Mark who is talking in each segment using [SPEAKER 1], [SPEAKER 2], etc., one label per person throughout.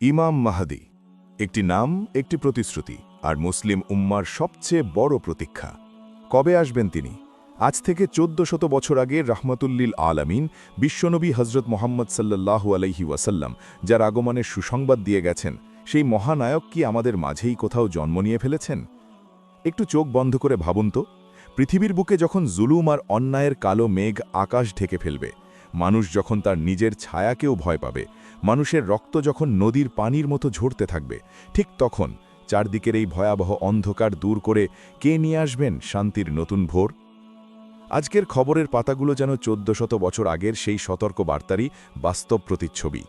[SPEAKER 1] ইমাম মাহদী, একটি নাম, একটি প্রতিশ্রুতি, আর মুসলিম উম্মার সবচেয়ে বড় প্রতীক্ষা। কবে আসবেন তিনি? আজ থেকে ১৪০০ বছর আগে রাহমাতুল্লিল আলামিন বিশ্বনবী হজরত মোহাম্মদ সাল্লাল্লাহু আলাইহি ওয়াসাল্লাম যার আগমনের সুসংবাদ দিয়ে গেছেন, সেই মহানায়ক কি আমাদের মাঝেই কোথাও জন্ম নিয়ে ফেলেছেন? একটু চোখ বন্ধ করে ভাবুন তো, পৃথিবীর বুকে যখন জুলুম আর অন্যায়ের কালো মেঘ আকাশ ঢেকে ফেলবে, মানুষ যখন তার নিজের ছায়াকেও ভয় পাবে, মানুষের রক্ত যখন নদীর পানির মতো ঝরতে থাকবে, ঠিক তখন চারদিকের এই ভয়াবহ অন্ধকার দূর করে কে নিয়ে আসবেন শান্তির নতুন ভোর? আজকের খবরের পাতাগুলো যেন ১৪০০ বছর আগের সেই সতর্ক বার্তারই বাস্তব প্রতিচ্ছবি।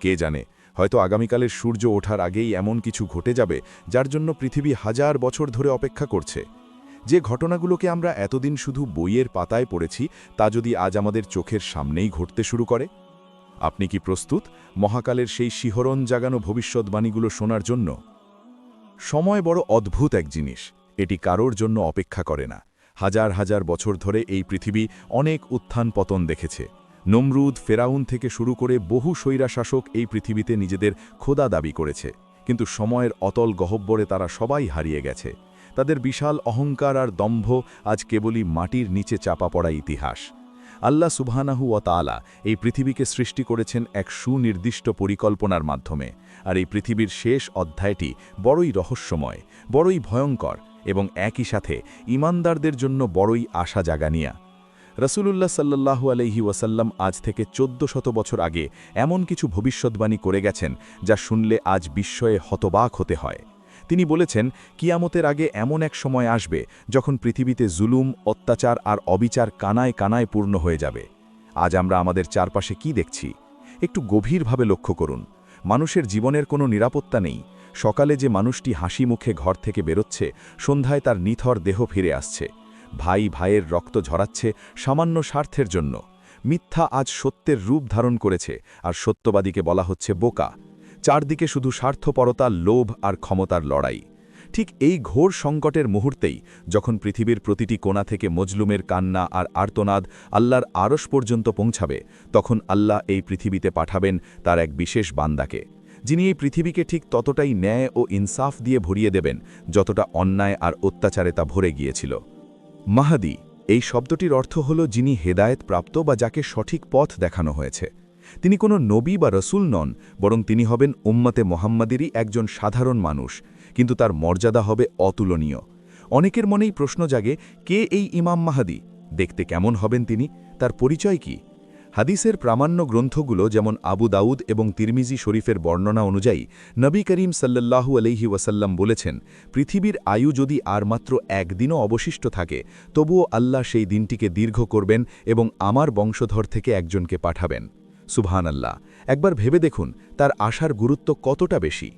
[SPEAKER 1] কে জানে, হয়তো আগামীকালের সূর্য ওঠার আগেই এমন কিছু ঘটে যাবে যার জন্য পৃথিবী হাজার বছর ধরে অপেক্ষা করছে। যে ঘটনাগুলোকে আমরা এতদিন শুধু বইয়ের পাতায় পড়েছি, তা যদি আজ আমাদের চোখের সামনেই ঘটতে শুরু করে। আপনি কি প্রস্তুত মহাকালের সেই শিহরণ জাগানো ভবিষ্যৎবাণীগুলো শোনার জন্য? সময় বড় অদ্ভুত এক জিনিস, এটি কারোর জন্য অপেক্ষা করে না। হাজার হাজার বছর ধরে এই পৃথিবী অনেক উত্থান পতন দেখেছে। নমরুদ, ফেরাউন থেকে শুরু করে বহু স্বৈরাশাসক এই পৃথিবীতে নিজেদের খোদা দাবি করেছে, কিন্তু সময়ের অতল গহ্বরে তারা সবাই হারিয়ে গেছে। তাদের বিশাল অহংকার আর দম্ভ আজ কেবলই মাটির নিচে চাপা পড়া ইতিহাস। আল্লাহ সুবহানাহু ওয়া তাআলা এই পৃথিবীকে সৃষ্টি করেছেন এক সুনির্দিষ্ট পরিকল্পনার মাধ্যমে, আর এই পৃথিবীর শেষ অধ্যায়টি বড়ই রহস্যময়, বড়ই ভয়ঙ্কর এবং একই সাথে ঈমানদারদের জন্য বড়ই আশা জাগানিয়া। রাসূলুল্লাহ সাল্লাল্লাহু আলাইহি ওয়াসাল্লাম আজ থেকে ১৪০০ বছর আগে এমন কিছু ভবিষ্যদ্বাণী করে গেছেন যা শুনলে আজ বিস্ময়ে হতবাক হতে হয়। তিনি বলেছেন, কিয়ামতের আগে এমন এক সময় আসবে যখন পৃথিবীতে জুলুম, অত্যাচার আর অবিচার কানায় কানায় পূর্ণ হয়ে যাবে। আজ আমরা আমাদের চারপাশে কি দেখছি? একটু গভীরভাবে লক্ষ্য করুন। মানুষের জীবনের কোনো নিরাপত্তা নেই। সকালে যে মানুষটি হাসি মুখে ঘর থেকে বেরোচ্ছে, সন্ধ্যায় তার নিথর দেহ ফিরে আসছে। ভাই ভাইয়ের রক্ত ঝরাচ্ছে সামান্য স্বার্থের জন্য। মিথ্যা আজ সত্যের রূপ ধারণ করেছে, আর সত্যবাদীকে বলা হচ্ছে বোকা। চারদিকে শুধু স্বার্থপরতা, লোভ আর ক্ষমতার লড়াই। ঠিক এই ঘোর সংকটের মুহূর্তেই যখন পৃথিবীর প্রতিটি কোণা থেকে মজলুমের কান্না আর আর্তনাদ আল্লাহর আরশ পর্যন্ত পৌঁছাবে, তখন আল্লাহ এই পৃথিবীতে পাঠাবেন তার এক বিশেষ বান্দাকে, যিনি এই পৃথিবীকে ঠিক ততটাই ন্যায় ও ইনসাফ দিয়ে ভরিয়ে দেবেন যতটা অন্যায় আর অত্যাচারে তা ভরে গিয়েছিল। মাহদী, এই শব্দটির অর্থ হল যিনি হেদায়েত প্রাপ্ত বা যাকে সঠিক পথ দেখানো হয়েছে। তিনি কোনো নবী বা রসুল নন, বরং তিনি হবেন উম্মতে মোহাম্মদেরই একজন সাধারণ মানুষ, কিন্তু তার মর্যাদা হবে অতুলনীয়। অনেকের মনেই প্রশ্ন জাগে, কে এই ইমাম মাহদী? দেখতে কেমন হবেন তিনি? তার পরিচয় কি? হাদিসের প্রামাণ্য গ্রন্থগুলো যেমন আবু দাউদ এবং তিরমিজি শরীফের বর্ণনা অনুযায়ী নবী করিম সাল্লাল্লাহু আলাইহি ওয়াসাল্লাম বলেছেন, পৃথিবীর আয়ু যদি আর মাত্র একদিনও অবশিষ্ট থাকে, তবুও আল্লাহ সেই দিনটিকে দীর্ঘ করবেন এবং আমার বংশধর থেকে একজনকে পাঠাবেন। সুবহানাল্লাহ! একবার ভেবে দেখুন তার আশার গুরুত্ব কতটা বেশি।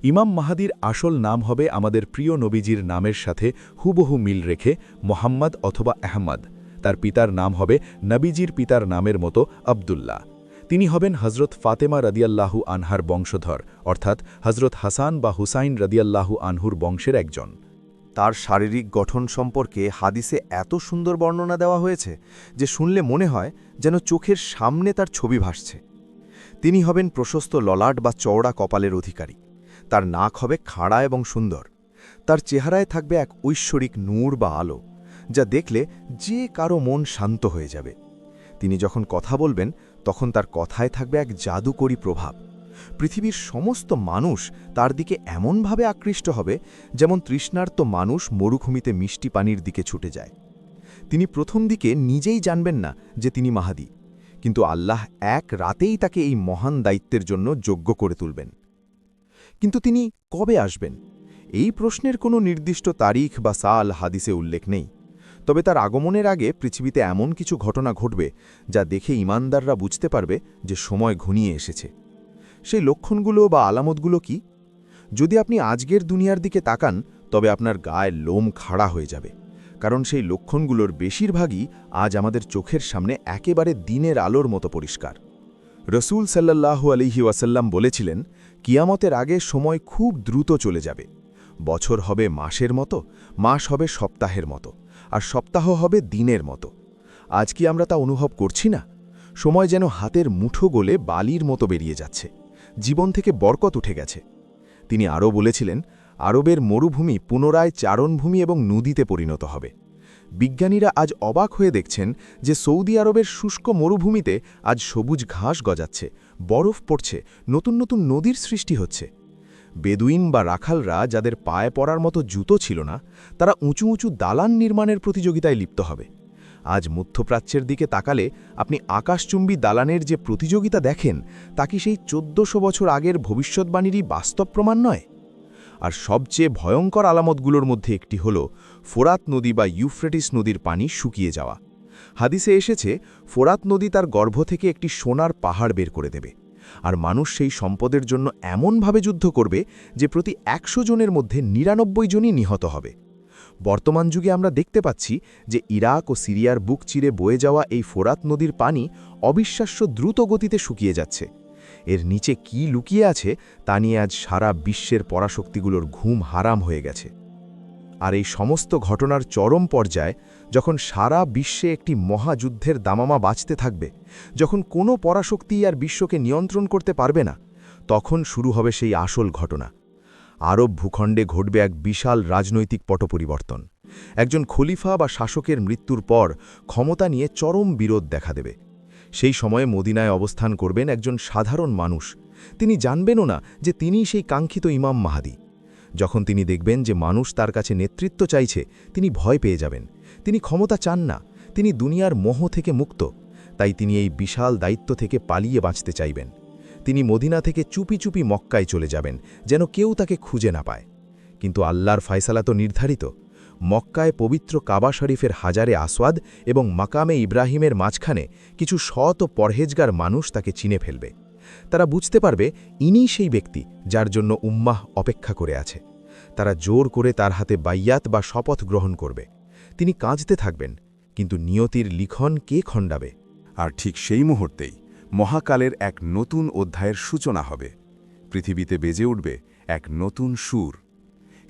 [SPEAKER 1] ইমাম মাহদীর আসল নাম হবে আমাদের প্রিয় নবীজির নামের সাথে হুবহু মিল রেখে মোহাম্মদ অথবা আহমদ। তার পিতার নাম হবে নবীজির পিতার নামের মতো আবদুল্লাহ। তিনি হবেন হজরত ফাতেমা রাদিয়াল্লাহু আনহার বংশধর, অর্থাৎ হজরত হাসান বা হুসাইন রাদিয়াল্লাহু আনহুর বংশের একজন।
[SPEAKER 2] তার শারীরিক গঠন সম্পর্কে হাদিসে এত সুন্দর বর্ণনা দেওয়া হয়েছে যে শুনলে মনে হয় যেন চোখের সামনে তার ছবি ভাসছে। তিনি হবেন প্রশস্ত ললাট বা চওড়া কপালের অধিকারী। তার নাক হবে খাড়া এবং সুন্দর। তার চেহারায় থাকবে এক ঐশ্বরিক নূর বা আলো, যা দেখলে যে কারো মন শান্ত হয়ে যাবে। তিনি যখন কথা বলবেন, তখন তার কথায় থাকবে এক জাদুকরী প্রভাব। পৃথিবীর সমস্ত মানুষ তার দিকে এমনভাবে আকৃষ্ট হবে যেমন তৃষ্ণার্ত মানুষ মরুভূমিতে মিষ্টি পানির দিকে ছুটে যায়। তিনি প্রথম দিকে নিজেই জানবেন না যে তিনি মাহদী, কিন্তু আল্লাহ এক রাতেই তাকে এই মহান দায়িত্বের জন্য যোগ্য করে তুলবেন। কিন্তু তিনি কবে আসবেন? এই প্রশ্নের কোনো নির্দিষ্ট তারিখ বা সাল হাদিসে উল্লেখ নেই। তবে তার আগমনের আগে পৃথিবীতে এমন কিছু ঘটনা ঘটবে যা দেখে ঈমানদাররা বুঝতে পারবে যে সময় ঘনিয়ে এসেছে। সেই লক্ষণগুলো বা আলামতগুলো কি? যদি আপনি আজকের দুনিয়ার দিকে তাকান, তবে আপনার গায়ে লোম খাড়া হয়ে যাবে, কারণ সেই লক্ষণগুলোর বেশিরভাগই আজ আমাদের চোখের সামনে একেবারে দিনের আলোর মতো পরিষ্কার। রসূল সাল্লাল্লাহু আলাইহি ওয়াসাল্লাম বলেছিলেন, কিয়ামতের আগে সময় খুব দ্রুত চলে যাবে। বছর হবে মাসের মতো, মাস হবে সপ্তাহের মতো, আর সপ্তাহ হবে দিনের মতো। আজ কি আমরা তা অনুভব করছি না? সময় যেন হাতের মুঠো গলে বালির মতো বেরিয়ে যাচ্ছে, জীবন থেকে বরকত উঠে গেছে। তিনি আরও বলেছিলেন, আরবের মরুভূমি পুনরায় চারণভূমি এবং নদীতে পরিণত হবে। বিজ্ঞানীরা আজ অবাক হয়ে দেখছেন যে সৌদি আরবের শুষ্ক মরুভূমিতে আজ সবুজ ঘাস গজাচ্ছে, বরফ পড়ছে, নতুন নতুন নদীর সৃষ্টি হচ্ছে। বেদুইন বা রাখালরা যাদের পায়ে পড়ার মতো জুতো ছিল না, তারা উঁচু উঁচু দালান নির্মাণের প্রতিযোগিতায় লিপ্ত হবে। আজ মধ্যপ্রাচ্যের দিকে তাকালে আপনি আকাশচুম্বী দালানের যে প্রতিযোগিতা দেখেন, তা কি সেই 1400 বছর আগের ভবিষ্যৎবাণীরই বাস্তব প্রমাণ নয়? আর সবচেয়ে ভয়ঙ্কর আলামতগুলোর মধ্যে একটি হল ফোরাত নদী বা ইউফ্রেটিস নদীর পানি শুকিয়ে যাওয়া। হাদিসে এসেছে, ফোরাত নদী তার গর্ভ থেকে একটি সোনার পাহাড় বের করে দেবে, আর মানুষ সেই সম্পদের জন্য এমনভাবে যুদ্ধ করবে যে প্রতি 100 জনের মধ্যে 99 জনই নিহত হবে। বর্তমান যুগে আমরা দেখতে পাচ্ছি যে ইরাক ও সিরিয়ার বুক চিরে বয়ে যাওয়া এই ফোরাত নদীর পানি অবিশ্বাস্য দ্রুত গতিতে শুকিয়ে যাচ্ছে। এর নিচে কি লুকিয়ে আছে তা নিয়ে আজ সারা বিশ্বের পরাশক্তিগুলোর ঘুম হারাম হয়ে গেছে। আর এই সমস্ত ঘটনার চরম পর্যায়ে যখন সারা বিশ্বে একটি মহাযুদ্ধের দামামা বাজতে থাকবে, যখন কোনো পরাশক্তি আর বিশ্বকে নিয়ন্ত্রণ করতে পারবে না, তখন শুরু হবে সেই আসল ঘটনা। আরব ভূখণ্ডে ঘটবে এক বিশাল রাজনৈতিক পটপরিবর্তন। একজন খলিফা বা শাসকের মৃত্যুর পর ক্ষমতা নিয়ে চরম বিরোধ দেখা দেবে। সেই সময়ে মদিনায় অবস্থান করবেন একজন সাধারণ মানুষ। তিনি জানবেনও না যে তিনিই সেই কাঙ্ক্ষিত ইমাম মাহাদি। যখন তিনি দেখবেন যে মানুষ তার কাছে নেতৃত্ব চাইছে, তিনি ভয় পেয়ে যাবেন। তিনি ক্ষমতা চান না, তিনি দুনিয়ার মোহ থেকে মুক্ত। তাই তিনি এই বিশাল দায়িত্ব থেকে পালিয়ে বাঁচতে চাইবেন। তিনি মদিনা থেকে চুপি চুপি মক্কায় চলে যাবেন, যেন কেউ তাকে খুঁজে না পায়। কিন্তু আল্লাহর ফায়সালা তো নির্ধারিত। মক্কায় পবিত্র কাবা শরীফের হাজারে আসওয়াদ এবং মাকামে ইব্রাহিমের মাঝখানে কিছু সৎ ও পরহেজগার মানুষ তাকে চিনে ফেলবে। তারা বুঝতে পারবে ইনিই সেই ব্যক্তি যার জন্য উম্মাহ অপেক্ষা করে আছে। তারা জোর করে তার হাতে বাইয়াত বা শপথ গ্রহণ করবে। তিনি কাঁদতে থাকবেন, কিন্তু নিয়তির লিখন কে খণ্ডাবে?
[SPEAKER 1] আর ঠিক সেই মুহূর্তেই মহাকালের এক নতুন অধ্যায়ের সূচনা হবে। পৃথিবীতে বেজে উঠবে এক নতুন সুর।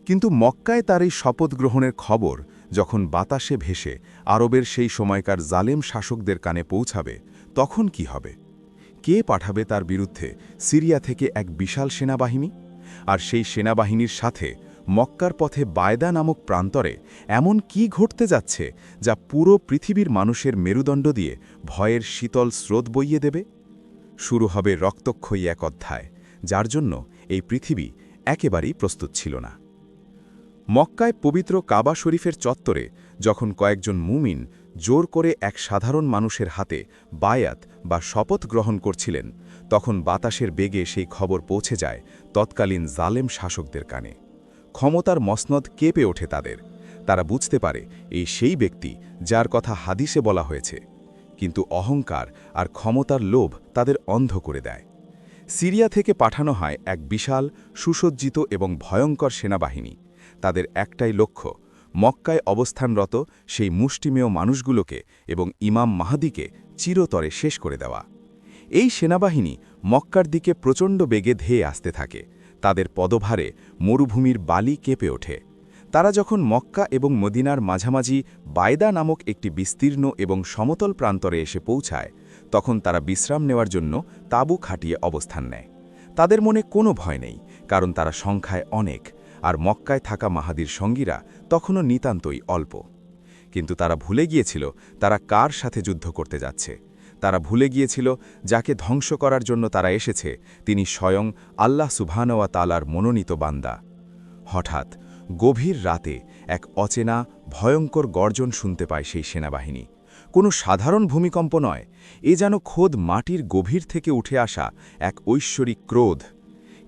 [SPEAKER 1] কিন্তু মক্কায় তার এই শপথ গ্রহণের খবর যখন বাতাসে ভেসে আরবের সেই সময়কার জালেম শাসকদের কানে পৌঁছাবে, তখন কি হবে? কে পাঠাবে তার বিরুদ্ধে সিরিয়া থেকে এক বিশাল সেনাবাহিনী? আর সেই সেনাবাহিনীর সাথে মক্কার পথে বায়দা নামক প্রান্তরে এমন কি ঘটতে যাচ্ছে যা পুরো পৃথিবীর মানুষের মেরুদণ্ড দিয়ে ভয়ের শীতল স্রোত বইয়ে দেবে? শুরু হবে রক্তক্ষয়ী এক অধ্যায়, যার জন্য এই পৃথিবী একেবারেই প্রস্তুত ছিল না। মক্কায় পবিত্র কাবা শরীফের চত্বরে যখন কয়েকজন মুমিন জোর করে এক সাধারণ মানুষের হাতে বায়াত বা শপথ গ্রহণ করছিলেন, তখন বাতাসের বেগে সেই খবর পৌঁছে যায় তৎকালীন জালেম শাসকদের কানে। ক্ষমতার মসনদ কেঁপে ওঠে তাদের। তারা বুঝতে পারে এই সেই ব্যক্তি যার কথা হাদিসে বলা হয়েছে। কিন্তু অহংকার আর ক্ষমতার লোভ তাদের অন্ধ করে দেয়। সিরিয়া থেকে পাঠানো হয় এক বিশাল সুসজ্জিত এবং ভয়ঙ্কর সেনাবাহিনী। তাদের একটাই লক্ষ্য, মক্কায় অবস্থানরত সেই মুষ্টিমেয় মানুষগুলোকে এবং ইমাম মাহাদিকে চিরতরে শেষ করে দেওয়া। এই সেনাবাহিনী মক্কার দিকে প্রচণ্ড বেগে ধেয়ে আসতে থাকে। তাদের পদভারে মরুভূমির বালি কেঁপে ওঠে। তারা যখন মক্কা এবং মদিনার মাঝামাঝি বায়দা নামক একটি বিস্তীর্ণ এবং সমতল প্রান্তরে এসে পৌঁছায়, তখন তারা বিশ্রাম নেওয়ার জন্য তাঁবু খাটিয়ে অবস্থান নেয়। তাদের মনে কোনো ভয় নেই, কারণ তারা সংখ্যায় অনেক, আর মক্কায় থাকা মাহাদির সঙ্গীরা তখনও নিতান্তই অল্প। কিন্তু তারা ভুলে গিয়েছিল তারা কার সাথে যুদ্ধ করতে যাচ্ছে। তারা ভুলে গিয়েছিল যাকে ধ্বংস করার জন্য তারা এসেছে তিনি স্বয়ং আল্লাহ সুবহানাহু ওয়া তাআলার মনোনীত বান্দা। হঠাৎ গভীর রাতে এক অচেনা ভয়ঙ্কর গর্জন শুনতে পায় সেই সেনাবাহিনী। কোনো সাধারণ ভূমিকম্প নয়, এ যেন খোদ মাটির গভীর থেকে উঠে আসা এক ঐশ্বরিক ক্রোধ।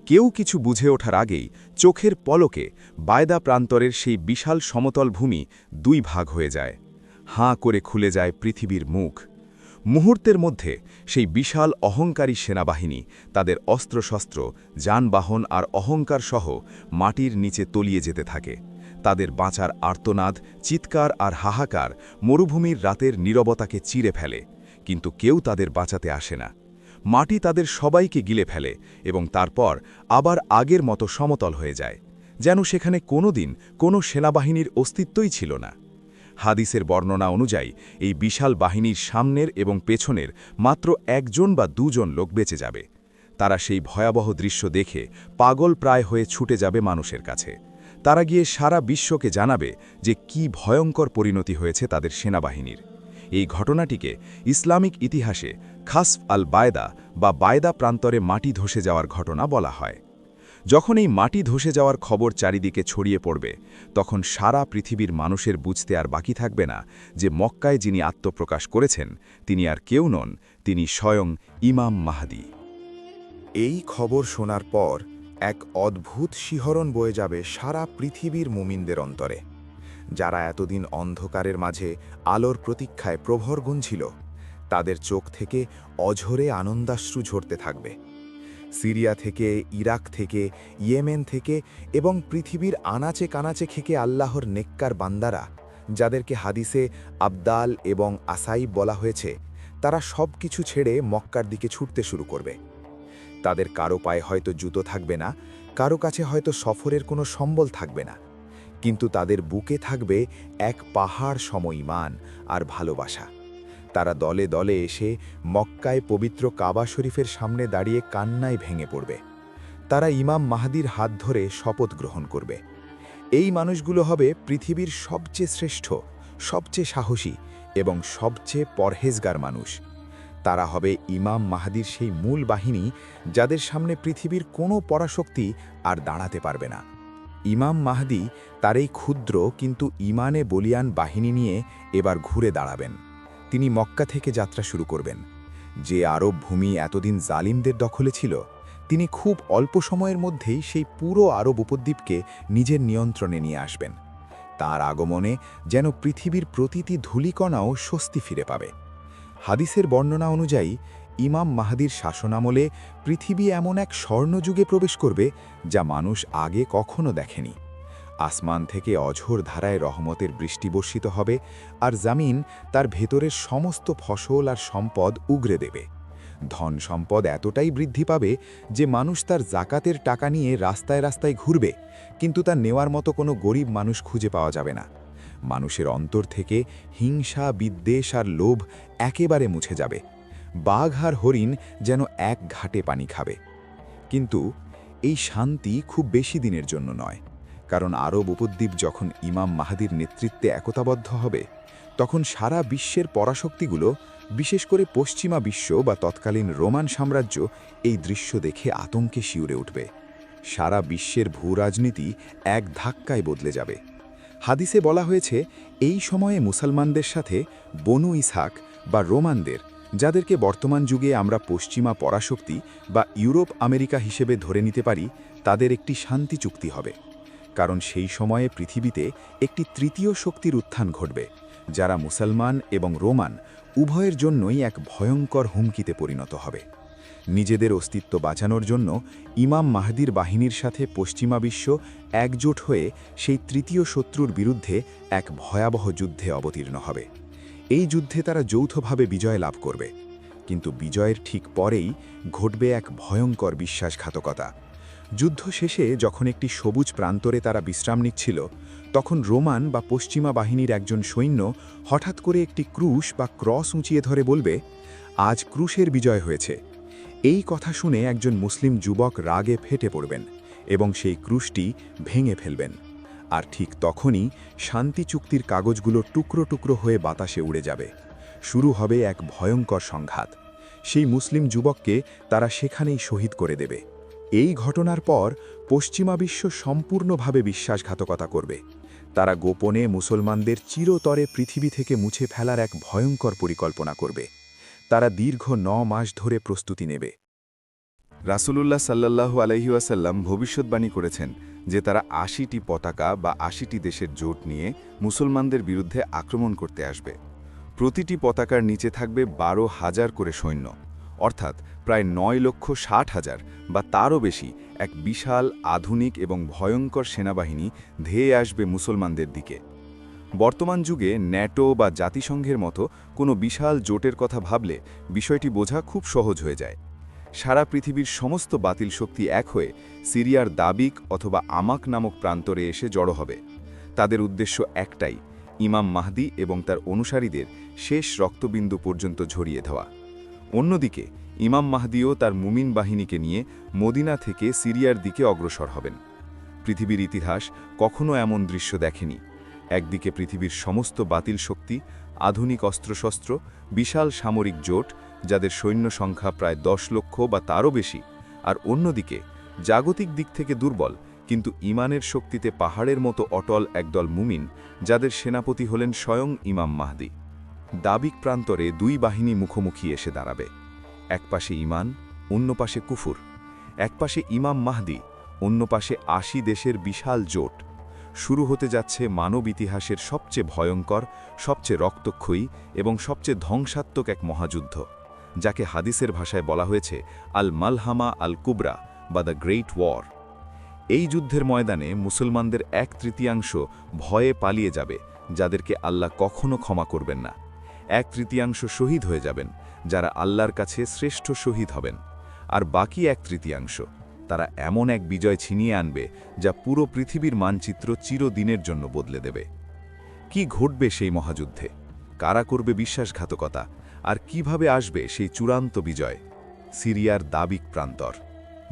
[SPEAKER 1] কেউ কিছু বুঝে ওঠার আগেই চোখের পলকে বায়দা প্রান্তরের সেই বিশাল সমতল ভূমি দুই ভাগ হয়ে যায়। হাঁ করে খুলে যায় পৃথিবীর মুখ। মুহূর্তের মধ্যে সেই বিশাল অহংকারী সেনাবাহিনী তাদের অস্ত্রশস্ত্র, যানবাহন আর অহংকার সহ মাটির নিচে তলিয়ে যেতে থাকে। তাদের বাঁচার আর্তনাদ, চিৎকার আর হাহাকার মরুভূমির রাতের নীরবতাকে চিরে ফেলে, কিন্তু কেউ তাদের বাঁচাতে আসে না। মাটি তাদের সবাইকে গিলে ফেলে এবং তারপর আবার আগের মতো সমতল হয়ে যায়, যেন সেখানে কোনোদিন কোনো সেনাবাহিনীর অস্তিত্বই ছিল না। হাদিসের বর্ণনা অনুযায়ী এই বিশাল বাহিনীর সামনের এবং পেছনের মাত্র একজন বা দুজন লোক বেঁচে যাবে। তারা সেই ভয়াবহ দৃশ্য দেখে পাগল প্রায় হয়ে ছুটে যাবে মানুষের কাছে। তারা গিয়ে সারা বিশ্বকে জানাবে যে কি ভয়ঙ্কর পরিণতি হয়েছে তাদের সেনাবাহিনীর। এই ঘটনাটিকে ইসলামিক ইতিহাসে খাসফ আল বায়দা বা বায়দা প্রান্তরে মাটি ধসে যাওয়ার ঘটনা বলা হয়। যখন এই মাটি ধসে যাওয়ার খবর চারিদিকে ছড়িয়ে পড়বে, তখন সারা পৃথিবীর মানুষের বুঝতে আর বাকি থাকবে না যে মক্কায় যিনি আত্মপ্রকাশ করেছেন তিনি আর কেউ নন, তিনি স্বয়ং ইমাম মাহদী।
[SPEAKER 3] এই খবর শোনার পর এক অদ্ভুত শিহরণ বয়ে যাবে সারা পৃথিবীর মুমিনদের অন্তরে। যারা এতদিন অন্ধকারের মাঝে আলোর প্রতীক্ষায় প্রহর গুনছিল, তাদের চোখ থেকে অঝরে আনন্দাশ্রু ঝরতে থাকবে। সিরিয়া থেকে, ইরাক থেকে, ইয়েমেন থেকে এবং পৃথিবীর আনাচে কানাচে থেকে আল্লাহর নেককার বান্দারা, যাদেরকে হাদিসে আবদাল এবং আসাইব বলা হয়েছে, তারা সব কিছু ছেড়ে মক্কার দিকে ছুটতে শুরু করবে। তাদের কারো পায়ে হয়তো জুতো থাকবে না, কারো কাছে হয়তো সফরের কোনো সম্বল থাকবে না, কিন্তু তাদের বুকে থাকবে এক পাহাড় সম ঈমান আর ভালোবাসা। তারা দলে দলে এসে মক্কায় পবিত্র কাবা শরীফের সামনে দাঁড়িয়ে কান্নায় ভেঙে পড়বে। তারা ইমাম মাহদীর হাত ধরে শপথ গ্রহণ করবে। এই মানুষগুলো হবে পৃথিবীর সবচেয়ে শ্রেষ্ঠ, সবচেয়ে সাহসী এবং সবচেয়ে পরহেজগার মানুষ। তারা হবে ইমাম মাহদীর সেই মূল বাহিনী, যাদের সামনে পৃথিবীর কোনো পরাশক্তি আর দাঁড়াতে পারবে না। ইমাম মাহদী তার এই ক্ষুদ্র কিন্তু ইমানে বলিয়ান বাহিনী নিয়ে এবার ঘুরে দাঁড়াবেন। তিনি মক্কা থেকে যাত্রা শুরু করবেন। যে আরব ভূমি এতদিন জালিমদের দখলে ছিল, তিনি খুব অল্প সময়ের মধ্যেই সেই পুরো আরব উপদ্বীপকে নিজের নিয়ন্ত্রণে নিয়ে আসবেন। তার আগমনে যেন পৃথিবীর প্রতিটি ধূলিকণাও স্বস্তি ফিরে পাবে। হাদিসের বর্ণনা অনুযায়ী ইমাম মাহদীর শাসনামলে পৃথিবী এমন এক স্বর্ণযুগে প্রবেশ করবে যা মানুষ আগে কখনো দেখেনি। আসমান থেকে অঝোর ধারায় রহমতের বৃষ্টি বর্ষিত হবে, আর জামিন তার ভেতরের সমস্ত ফসল আর সম্পদ উগরে দেবে। ধন সম্পদ এতটাই বৃদ্ধি পাবে যে মানুষ তার জাকাতের টাকা নিয়ে রাস্তায় রাস্তায় ঘুরবে, কিন্তু তা নেওয়ার মতো কোনো গরিব মানুষ খুঁজে পাওয়া যাবে না। মানুষের অন্তর থেকে হিংসা, বিদ্বেষ আর লোভ একেবারে মুছে যাবে। বাঘ আর হরিণ যেন এক ঘাটে পানি খাবে। কিন্তু এই শান্তি খুব বেশি দিনের জন্য নয়, কারণ আরব উপদ্বীপ যখন ইমাম মাহদীর নেতৃত্বে একতাবদ্ধ হবে, তখন সারা বিশ্বের পরাশক্তিগুলো, বিশেষ করে পশ্চিমা বিশ্ব বা তৎকালীন রোমান সাম্রাজ্য, এই দৃশ্য দেখে আতঙ্কে শিউরে উঠবে। সারা বিশ্বের ভূরাজনীতি এক ধাক্কায় বদলে যাবে। হাদিসে বলা হয়েছে, এই সময়ে মুসলমানদের সাথে বনু ইসহাক বা রোমানদের, যাদেরকে বর্তমান যুগে আমরা পশ্চিমা পরাশক্তি বা ইউরোপ আমেরিকা হিসেবে ধরে নিতে পারি, তাদের একটি শান্তি চুক্তি হবে। কারণ সেই সময়ে পৃথিবীতে একটি তৃতীয় শক্তির উত্থান ঘটবে, যারা মুসলমান এবং রোমান উভয়ের জন্যই এক ভয়ঙ্কর হুমকিতে পরিণত হবে। নিজেদের অস্তিত্ব বাঁচানোর জন্য ইমাম মাহদীর বাহিনীর সাথে পশ্চিমা বিশ্ব একজোট হয়ে সেই তৃতীয় শত্রুর বিরুদ্ধে এক ভয়াবহ যুদ্ধে অবতীর্ণ হবে। এই যুদ্ধে তারা যৌথভাবে বিজয় লাভ করবে, কিন্তু বিজয়ের ঠিক পরেই ঘটবে এক ভয়ঙ্কর বিশ্বাসঘাতকতা। যুদ্ধ শেষে যখন একটি সবুজ প্রান্তরে তারা বিশ্রাম নিচ্ছিল, তখন রোমান বা পশ্চিমা বাহিনীর একজন সৈন্য হঠাৎ করে একটি ক্রুশ বা ক্রস উঁচিয়ে ধরে বলবে, আজ ক্রুশের বিজয় হয়েছে। এই কথা শুনে একজন মুসলিম যুবক রাগে ফেটে পড়বেন এবং সেই ক্রুশটি ভেঙে ফেলবেন। আর ঠিক তখনই শান্তি চুক্তির কাগজগুলো টুকরো টুকরো হয়ে বাতাসে উড়ে যাবে। শুরু হবে এক ভয়ঙ্কর সংঘাত। সেই মুসলিম যুবককে তারা সেখানেই শহীদ করে দেবে। এই ঘটনার পর পশ্চিমা বিশ্ব সম্পূর্ণভাবে বিশ্বাসঘাতকতা করবে। তারা গোপনে মুসলমানদের চিরতরে পৃথিবী থেকে মুছে ফেলার এক ভয়ঙ্কর পরিকল্পনা করবে। তারা দীর্ঘ ৯ মাস ধরে প্রস্তুতি নেবে।
[SPEAKER 4] রাসূলুল্লাহ সাল্লাল্লাহু আলাইহি ওয়াসাল্লাম ভবিষ্যৎবাণী করেছেন যে তারা ৮০টি পতাকা বা ৮০টি দেশের জোট নিয়ে মুসলমানদের বিরুদ্ধে আক্রমণ করতে আসবে। প্রতিটি পতাকার নিচে থাকবে ১২,০০০ করে সৈন্য, অর্থাৎ প্রায় ৯,৬০,০০০ বা তারও বেশি এক বিশাল, আধুনিক এবং ভয়ঙ্কর সেনাবাহিনী ধেয়ে আসবে মুসলমানদের দিকে। বর্তমান যুগে ন্যাটো বা জাতিসংঘের মতো কোনো বিশাল জোটের কথা ভাবলে বিষয়টি বোঝা খুব সহজ হয়ে যায়। সারা পৃথিবীর সমস্ত বাতিল শক্তি এক হয়ে সিরিয়ার দাবিক অথবা আমাক নামক প্রান্তরে এসে জড়ো হবে। তাদের উদ্দেশ্য একটাই, ইমাম মাহদী এবং তার অনুসারীদের শেষ রক্তবিন্দু পর্যন্ত ঝরিয়ে দেওয়া। অন্যদিকে ইমাম মাহদিও তার মুমিন বাহিনীকে নিয়ে মদিনা থেকে সিরিয়ার দিকে অগ্রসর হবেন। পৃথিবীর ইতিহাস কখনো এমন দৃশ্য দেখেনি। একদিকে পৃথিবীর সমস্ত বাতিল শক্তি, আধুনিক অস্ত্রশস্ত্র, বিশাল সামরিক জোট যাদের সৈন্য সংখ্যা প্রায় 10 লক্ষ বা তারও বেশি, আর অন্যদিকে জাগতিক দিক থেকে দুর্বল কিন্তু ইমানের শক্তিতে পাহাড়ের মতো অটল একদল মুমিন যাদের সেনাপতি হলেন স্বয়ং ইমাম মাহদি। দাবিক প্রান্তরে দুই বাহিনী মুখোমুখি এসে দাঁড়াবে। এক পাশে ইমান, অন্য পাশে কুফুর। এক পাশে ইমাম মাহদি, অন্য পাশে 80 দেশের বিশাল জোট। শুরু হতে যাচ্ছে মানব ইতিহাসের সবচেয়ে ভয়ঙ্কর, সবচেয়ে রক্তক্ষয়ী এবং সবচেয়ে ধ্বংসাত্মক এক মহাযুদ্ধ, যাকে হাদিসের ভাষায় বলা হয়েছে আল মালহামা আল কুবরা বা দ্য গ্রেট ওয়ার। এই যুদ্ধের ময়দানে মুসলমানদের 1/3 ভয়ে পালিয়ে যাবে, যাদেরকে আল্লাহ কখনো ক্ষমা করবেন না। 1/3 শহীদ হয়ে যাবেন, যারা আল্লাহর কাছে শ্রেষ্ঠ শহীদ হবেন। আর বাকি 1/3 তারা এমন এক বিজয় ছিনিয়ে আনবে যা পুরো পৃথিবীর মানচিত্র চিরদিনের জন্য বদলে দেবে। কি ঘটবে সেই মহাযুদ্ধে? কারা করবে বিশ্বাসঘাতকতা? আর কিভাবে আসবে সেই চূড়ান্ত বিজয়? সিরিয়ার দাবিক প্রান্তর।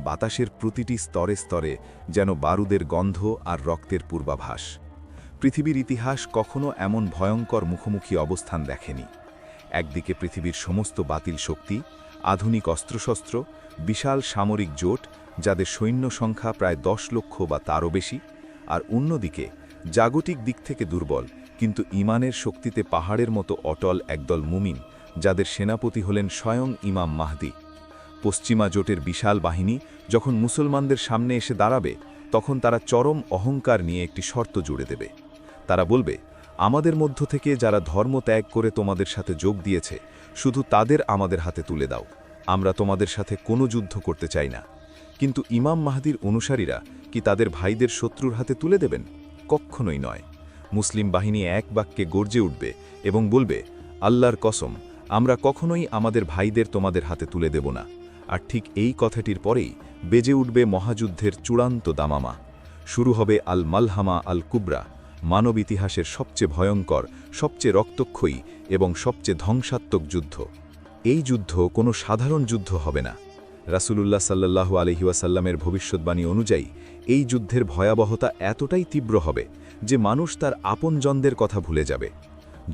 [SPEAKER 4] বাতাসের প্রতিটি স্তরে স্তরে যেন বারুদের গন্ধ আর রক্তের পূর্বাভাস। পৃথিবীর ইতিহাস কখনো এমন ভয়ঙ্কর মুখোমুখি অবস্থান দেখেনি। একদিকে পৃথিবীর সমস্ত বাতিল শক্তি, আধুনিক অস্ত্রশস্ত্র, বিশাল সামরিক জোট যাদের সৈন্য সংখ্যা প্রায় 10 লক্ষ বা তারও বেশি, আর অন্যদিকে জাগতিক দিক থেকে দুর্বল কিন্তু ইমানের শক্তিতে পাহাড়ের মতো অটল একদল মুমিন যাদের সেনাপতি হলেন স্বয়ং ইমাম মাহদি। পশ্চিমা জোটের বিশাল বাহিনী যখন মুসলমানদের সামনে এসে দাঁড়াবে, তখন তারা চরম অহংকার নিয়ে একটি শর্ত জুড়ে দেবে। তারা বলবে, আমাদের মধ্য থেকে যারা ধর্ম ত্যাগ করে তোমাদের সাথে যোগ দিয়েছে, শুধু তাদের আমাদের হাতে তুলে দাও। আমরা তোমাদের সাথে কোনো যুদ্ধ করতে চাই না। কিন্তু ইমাম মাহদির অনুসারীরা কি তাদের ভাইদের শত্রুর হাতে তুলে দেবেন? কখনোই নয়। মুসলিম বাহিনী এক বাক্যে গর্জে উঠবে এবং বলবে, আল্লাহর কসম, আমরা কখনোই আমাদের ভাইদের তোমাদের হাতে তুলে দেব না। আর ঠিক এই কথাটির পরেই বেজে উঠবে মহাযুদ্ধের চূড়ান্ত দামামা। শুরু হবে আল মালহামা আল কুবরা, মানব ইতিহাসের সবচেয়ে ভয়ঙ্কর, সবচেয়ে রক্তক্ষয়ী এবং সবচেয়ে ধ্বংসাত্মক যুদ্ধ। এই যুদ্ধ কোনো সাধারণ যুদ্ধ হবে না। রাসূলুল্লাহ সাল্লাল্লাহু আলাইহি ওয়াসাল্লামের ভবিষ্যদ্বাণী অনুযায়ী এই যুদ্ধের ভয়াবহতা এতটাই তীব্র হবে যে মানুষ তার আপনজনদের কথা ভুলে যাবে।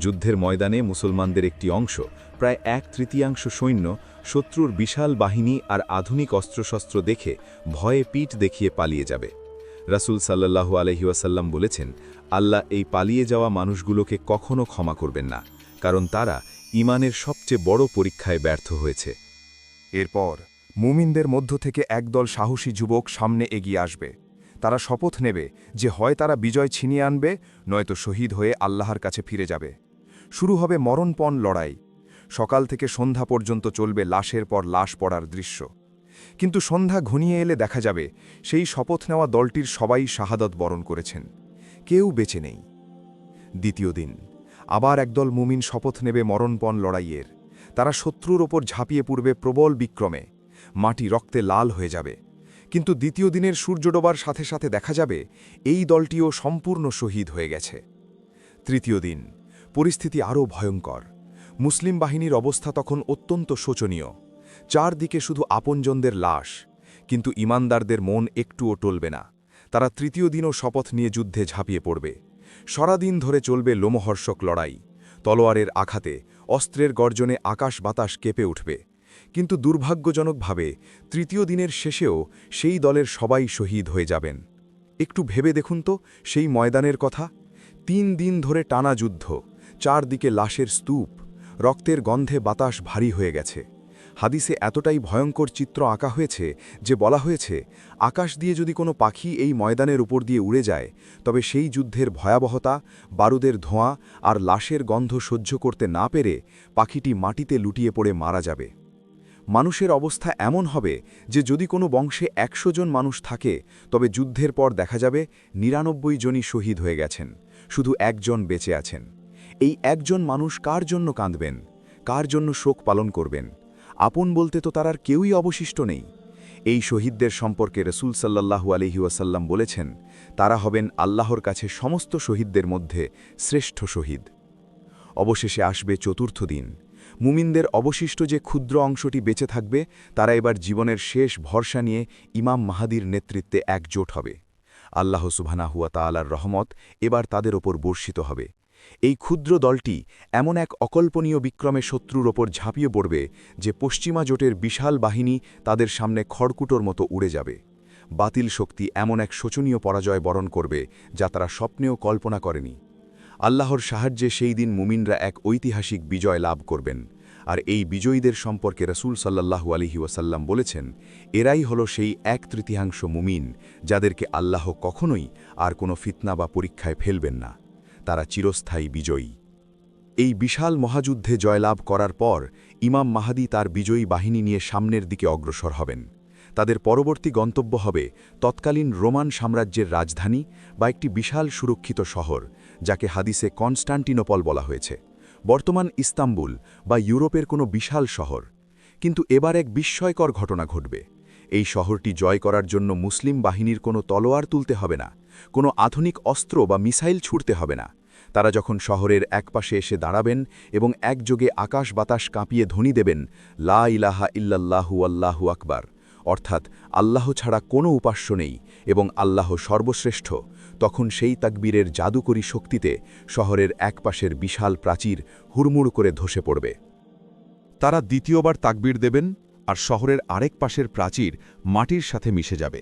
[SPEAKER 4] যুদ্ধের ময়দানে মুসলমানদের একটি অংশ, প্রায় 1/3 সৈন্য, শত্রুর বিশাল বাহিনী আর আধুনিক অস্ত্রশস্ত্র দেখে ভয়ে পিঠ দেখিয়ে পালিয়ে যাবে। রাসূল সাল্লাল্লাহু আলাইহি ওয়াসাল্লাম বলেছেন, আল্লাহ এই পালিয়ে যাওয়া মানুষগুলোকে কখনো ক্ষমা করবেন না, কারণ তারা ইমানের সবচেয়ে বড় পরীক্ষায় ব্যর্থ হয়েছে।
[SPEAKER 3] এরপর মুমিনদের মধ্য থেকে একদল সাহসী যুবক সামনে এগিয়ে আসবে। তারা শপথ নেবে যে হয় তারা বিজয় ছিনিয়ে আনবে, নয়তো শহীদ হয়ে আল্লাহর কাছে ফিরে যাবে। শুরু হবে মরণপণ লড়াই। সকাল থেকে সন্ধ্যা পর্যন্ত চলবে লাশের পর লাশ পড়ার দৃশ্য। কিন্তু সন্ধ্যা ঘনিয়ে এলে দেখা যাবে সেই শপথ নেওয়া দলটির সবাই শাহাদত বরণ করেছেন, কেউ বেঁচে নেই। দ্বিতীয় দিন আবার একদল মুমিন শপথ নেবে মরণপণ লড়াইয়ের। তারা শত্রুর ওপর ঝাঁপিয়ে পড়বে প্রবল বিক্রমে। মাটি রক্তে লাল হয়ে যাবে। কিন্তু দ্বিতীয় দিনের সূর্য ডোবার সাথে সাথে দেখা যাবে এই দলটিও সম্পূর্ণ শহীদ হয়ে গেছে। তৃতীয় দিন পরিস্থিতি আরও ভয়ঙ্কর। মুসলিম বাহিনীর অবস্থা তখন অত্যন্ত শোচনীয়। চারদিকে শুধু আপনজনদের লাশ, কিন্তু ইমানদারদের মন একটুও টলবে না। তারা তৃতীয় দিনও শপথ নিয়ে যুদ্ধে ঝাঁপিয়ে পড়বে। সারাদিন ধরে চলবে লোমহর্ষক লড়াই। তলোয়ারের আঘাতে, অস্ত্রের গর্জনে আকাশ বাতাস কেঁপে উঠবে। কিন্তু দুর্ভাগ্যজনকভাবে তৃতীয় দিনের শেষেও সেই দলের সবাই শহীদ হয়ে যাবেন। একটু ভেবে দেখুন তো সেই ময়দানের কথা। 3 দিন ধরে টানা যুদ্ধ, চারদিকে লাশের স্তূপ, রক্তের গন্ধে বাতাস ভারী হয়ে গেছে। হাদিসে এতটাই ভয়ঙ্কর চিত্র আঁকা হয়েছে যে বলা হয়েছে, আকাশ দিয়ে যদি কোনো পাখি এই ময়দানের উপর দিয়ে উড়ে যায়, তবে সেই যুদ্ধের ভয়াবহতা, বারুদের ধোঁয়া আর লাশের গন্ধ সহ্য করতে না পেরে পাখিটি মাটিতে লুটিয়ে পড়ে মারা যাবে। মানুষের অবস্থা এমন হবে যে যদি কোনো বংশে 100 জন মানুষ থাকে, তবে যুদ্ধের পর দেখা যাবে 99 জনই শহীদ হয়ে গেছেন, শুধু একজন বেঁচে আছেন। এই একজন মানুষ কার জন্য কাঁদবেন, কার জন্য শোক পালন করবেন? আপন বলতে তো তার আর কেউই অবশিষ্ট নেই। এই শহীদদের সম্পর্কে রাসূল সাল্লাল্লাহু আলাইহি ওয়াসাল্লাম বলেছেন, তারা হবেন আল্লাহর কাছে সমস্ত শহীদদের মধ্যে শ্রেষ্ঠ শহীদ। অবশেষে আসবে চতুর্থ দিন।
[SPEAKER 1] মুমিনদের অবশিষ্ট যে ক্ষুদ্র অংশটি বেঁচে থাকবে তারা এবার জীবনের শেষ ভরসা নিয়ে ইমাম মাহাদির নেতৃত্বে একজোট হবে। আল্লাহ সুবহানাহু ওয়া তাআলার রহমত এবার তাদের ওপর বর্ষিত হবে। এই ক্ষুদ্র দলটি এমন এক অকল্পনীয় বিক্রমে শত্রুর ওপর ঝাঁপিয়ে পড়বে যে পশ্চিমা জোটের বিশাল বাহিনী তাদের সামনে খড়কুটোর মতো উড়ে যাবে। বাতিল শক্তি এমন এক শোচনীয় পরাজয় বরণ করবে যা তারা স্বপ্নেও কল্পনা করেনি। আল্লাহর সাহায্যে সেই দিন মুমিনরা এক ঐতিহাসিক বিজয় লাভ করবেন। আর এই বিজয়ীদের সম্পর্কে রাসূল সাল্লাল্লাহু আলাইহি ওয়াসাল্লাম বলেছেন, এরাই হলো সেই 1/3 মুমিন যাদেরকে আল্লাহ কখনোই আর কোনো ফিতনা বা পরীক্ষায় ফেলবেন না। তারা চিরস্থায়ী বিজয়ী। এই বিশাল মহাযুদ্ধে জয়লাভ করার পর ইমাম মাহাদি তার বিজয়ী বাহিনী নিয়ে সামনের দিকে অগ্রসর হবেন। তাদের পরবর্তী গন্তব্য হবে তৎকালীন রোমান সাম্রাজ্যের রাজধানী বা একটি বিশাল সুরক্ষিত শহর, যাকে হাদিসে কনস্টান্টিনোপল বলা হয়েছে, বর্তমান ইস্তাম্বুল বা ইউরোপের কোনো বিশাল শহর। কিন্তু এবার এক বিস্ময়কর ঘটনা ঘটবে। এই শহরটি জয় করার জন্য মুসলিম বাহিনীর কোনো তলোয়ার তুলতে হবে না, কোনো আধুনিক অস্ত্র বা মিসাইল ছুড়তে হবে না। তারা যখন শহরের একপাশে এসে দাঁড়াবেন এবং একযোগে আকাশ বাতাস কাঁপিয়ে ধ্বনি দেবেন, লা ইলাহা ইল্লাল্লাহু আল্লাহু আকবার, অর্থাৎ আল্লাহ ছাড়া কোনো উপাস্য নেই এবং আল্লাহ সর্বশ্রেষ্ঠ, তখন সেই তাকবীরের জাদুকরী শক্তিতে শহরের একপাশের বিশাল প্রাচীর হুড়মুড় করে ধসে পড়বে।
[SPEAKER 4] তারা দ্বিতীয়বার তাকবীর দেবেন আর শহরের আরেক পাশের প্রাচীর মাটির সাথে মিশে যাবে।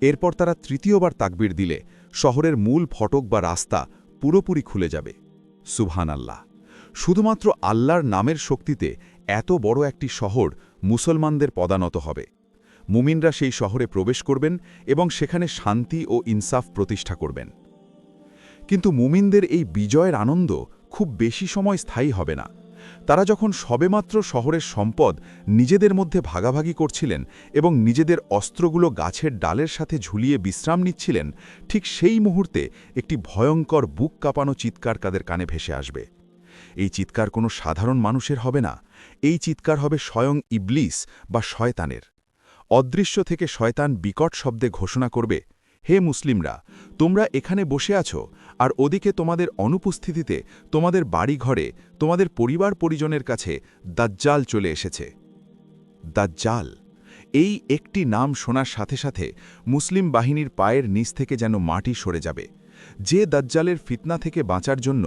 [SPEAKER 4] এরপর তারা তৃতীয়বার তাকবীর দিলে শহরের মূল ফটক বা রাস্তা পুরোপুরি খুলে যাবে। সুবহানাল্লাহ! শুধুমাত্র আল্লাহর নামের শক্তিতে এত বড় একটি শহর মুসলমানদের পদানত হবে। মুমিনরা সেই শহরে প্রবেশ করবেন এবং সেখানে শান্তি ও ইনসাফ প্রতিষ্ঠা করবেন। কিন্তু মুমিনদের এই বিজয়ের আনন্দ খুব বেশি সময় স্থায়ী হবে না। তারা যখন সবেমাত্র শহরের সম্পদ নিজেদের মধ্যে ভাগাভাগি করছিলেন এবং নিজেদের অস্ত্রগুলো গাছের ডালের সাথে ঝুলিয়ে বিশ্রাম নিচ্ছিলেন, ঠিক সেই মুহূর্তে একটি ভয়ঙ্কর বুক কাঁপানো চিৎকার তাদের কানে ভেসে আসবে। এই চিৎকার কোনো সাধারণ মানুষের হবে না, এই চিৎকার হবে স্বয়ং ইবলিস বা শয়তানের। অদৃশ্য থেকে শয়তান বিকট শব্দে ঘোষণা করবে, হে মুসলিমরা, তোমরা এখানে বসে আছো আর ওদিকে তোমাদের অনুপস্থিতিতে তোমাদের বাড়িঘরে তোমাদের পরিবার পরিজনের কাছে দাজ্জাল চলে এসেছে। দাজ্জাল, এই একটি নাম শোনার সাথে সাথে মুসলিম বাহিনীর পায়ের নিচ থেকে যেন মাটি সরে যাবে। যে দাজ্জালের ফিতনা থেকে বাঁচার জন্য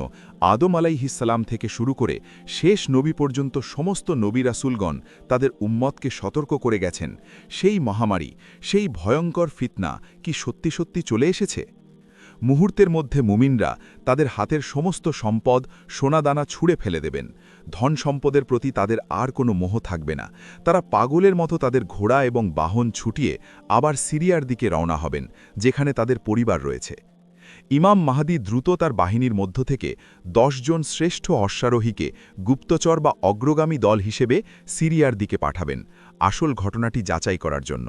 [SPEAKER 4] আদম আলাইহিসসালাম থেকে শুরু করে শেষ নবী পর্যন্ত সমস্ত নবী রাসূলগণ তাদের উম্মতকে সতর্ক করে গেছেন, সেই মহামারী, সেই ভয়ঙ্কর ফিতনা কি সত্যি সত্যি চলে এসেছে? মুহূর্তের মধ্যে মুমিনরা তাদের হাতের সমস্ত সম্পদ সোনাদানা ছুঁড়ে ফেলে দেবেন। ধন সম্পদের প্রতি তাদের আর কোনো মোহ থাকবে না। তারা পাগলের মতো তাদের ঘোড়া এবং বাহন ছুটিয়ে আবার সিরিয়ার দিকে রওনা হবেন, যেখানে তাদের পরিবার রয়েছে। ইমাম মাহাদি দ্রুত তার বাহিনীর মধ্য থেকে 10 জন শ্রেষ্ঠ অশ্বারোহীকে গুপ্তচর বা অগ্রগামী দল হিসেবে সিরিয়ার দিকে পাঠাবেন, আসল ঘটনাটি যাচাই করার জন্য।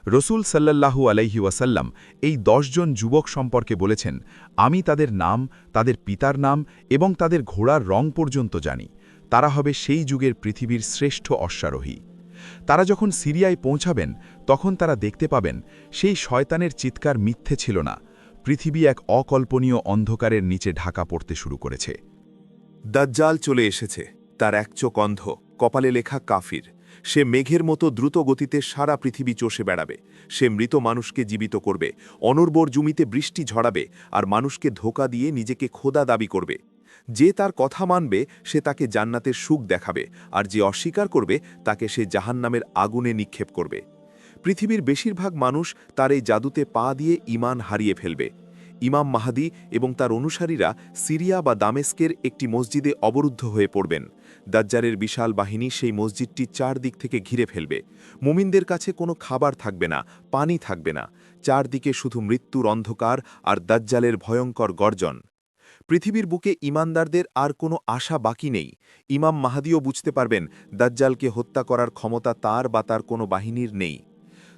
[SPEAKER 4] রসুল সাল্লাল্লাহু আলাইহি ওয়াসাল্লাম এই 10 জন যুবক সম্পর্কে বলেছেন, আমি তাদের নাম, তাদের পিতার নাম এবং তাদের ঘোড়ার রং পর্যন্ত জানি। তারা হবে সেই যুগের পৃথিবীর শ্রেষ্ঠ অশ্বারোহী। তারা যখন সিরিয়ায় পৌঁছাবেন তখন তারা দেখতে পাবেন সেই শয়তানের চিৎকার মিথ্যে ছিল না। পৃথিবী এক অকল্পনীয় অন্ধকারের নিচে ঢাকা পড়তে শুরু করেছে।
[SPEAKER 3] দাজ্জাল চলে এসেছে, তার এক চোখ অন্ধ, কপালে লেখা কাফির। সে মেঘের মতো দ্রুত গতিতে সারা পৃথিবী চষে বেড়াবে। সে মৃত মানুষকে জীবিত করবে, অনুর্বর জমিতে বৃষ্টি ঝরাবে আর মানুষকে ধোঁকা দিয়ে নিজেকে খোদা দাবি করবে। যে তার কথা মানবে সে তাকে জান্নাতের সুখ দেখাবে, আর যে অস্বীকার করবে তাকে সে জাহান্নামের আগুনে নিক্ষেপ করবে। পৃথিবীর বেশিরভাগ মানুষ তার এই জাদুতে পা দিয়ে ঈমান হারিয়ে ফেলবে। ইমাম মাহাদি এবং তার অনুসারীরা সিরিয়া বা দামেস্কের একটি মসজিদে অবরুদ্ধ হয়ে পড়বেন। দাজ্জালের বিশাল বাহিনী সেই মসজিদটি চারদিক থেকে ঘিরে ফেলবে। মুমিনদের কাছে কোনো খাবার থাকবে না, পানি থাকবে না। চারদিকে শুধু মৃত্যুর অন্ধকার আর দাজ্জালের ভয়ঙ্কর গর্জন। পৃথিবীর বুকে ঈমানদারদের আর কোনো আশা বাকি নেই। ইমাম মাহাদিও বুঝতে পারবেন দাজ্জালকে হত্যা করার ক্ষমতা তার বা তার কোনো বাহিনীর নেই।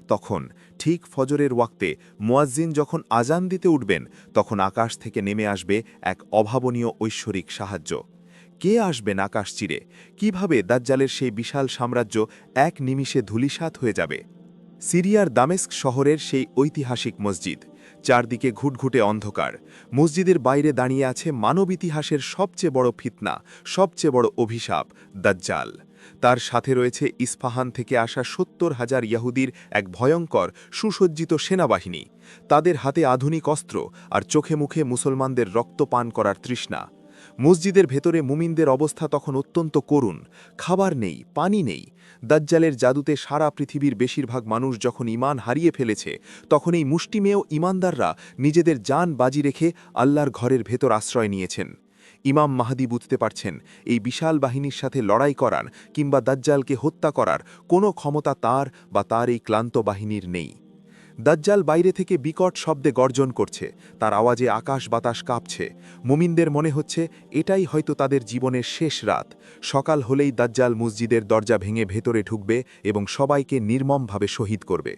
[SPEAKER 3] তখন ঠিক ফজরের ওয়াক্তে মুয়াজ্জিন যখন আজান দিতে উঠবেন, তখন আকাশ থেকে নেমে আসবে এক অভাবনীয় ঐশ্বরিক সাহায্য। কে আসবেন আকাশ চিরে? কিভাবে দাজ্জালের সেই বিশাল সাম্রাজ্য এক নিমিষে ধূলিসাৎ হয়ে যাবে? সিরিয়ার দামেস্ক শহরের সেই ঐতিহাসিক মসজিদ, চারদিকে ঘুটঘুটে অন্ধকার। মসজিদের বাইরে দাঁড়িয়ে আছে মানব ইতিহাসের সবচেয়ে বড় ফিতনা, সবচেয়ে বড় অভিশাপ, দাজ্জাল। তার সাথে রয়েছে ইস্পাহান থেকে আসা ৭০,০০০ ইয়াহুদির এক ভয়ঙ্কর সুসজ্জিত সেনাবাহিনী। তাদের হাতে আধুনিক অস্ত্র আর চোখে মুখে মুসলমানদের রক্ত পান করার তৃষ্ণা। মসজিদের ভেতরে মুমিনদের অবস্থা তখন অত্যন্ত করুণ। খাবার নেই, পানি নেই। দাজ্জালের জাদুতে সারা পৃথিবীর বেশিরভাগ মানুষ যখন ঈমান হারিয়ে ফেলেছে, তখন এই মুষ্টিমেয় ঈমানদাররা নিজেদের জান বাজি রেখে আল্লাহর ঘরের ভেতর আশ্রয় নিয়েছেন। ইমাম মাহদী বুঝতে পারছেন এই বিশাল বাহিনীর সাথে লড়াই করার কিংবা দাজ্জালকে হত্যা করার কোনো ক্ষমতা তার বা তার এই ক্লান্ত বাহিনীর নেই। দাজ্জাল বাইরে থেকে বিকট শব্দে গর্জন করছে, তার আওয়াজে আকাশ বাতাস কাঁপছে। মুমিনদের মনে হচ্ছে এটাই হয়তো তাদের জীবনের শেষ রাত। সকাল হলেই দাজ্জাল মসজিদের দরজা ভেঙে ভেতরে ঢুকবে এবং সবাইকে নির্মমভাবে শহীদ করবে।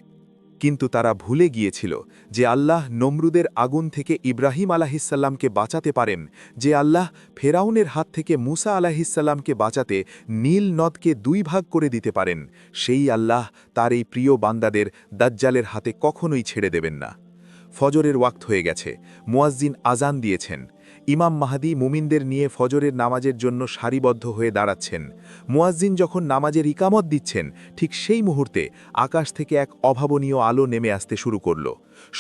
[SPEAKER 3] কিন্তু তারা ভুলে গিয়েছিল যে আল্লাহ নমরুদের আগুন থেকে ইব্রাহিম আলাহিসাল্লামকে বাঁচাতে পারেন, যে আল্লাহ ফেরাউনের হাত থেকে মুসা আলাহিসাল্লামকে বাঁচাতে নীল নদকে 2 ভাগ করে দিতে পারেন। সেই আল্লাহ তার এই প্রিয় বান্দাদের দাজ্জালের হাতে কখনোই ছেড়ে দেবেন না। ফজরের ওয়াক্ত হয়ে গেছে, মুয়াজ্জিন আজান দিয়েছেন। ইমাম মাহদী মুমিনদের নিয়ে ফজরের নামাজের জন্য সারিবদ্ধ হয়ে দাঁড়াচ্ছেন। মুয়াজ্জিন যখন নামাজের ইকামত দিচ্ছেন, ঠিক সেই মুহূর্তে আকাশ থেকে এক অভাবনীয় আলো নেমে আসতে শুরু করল।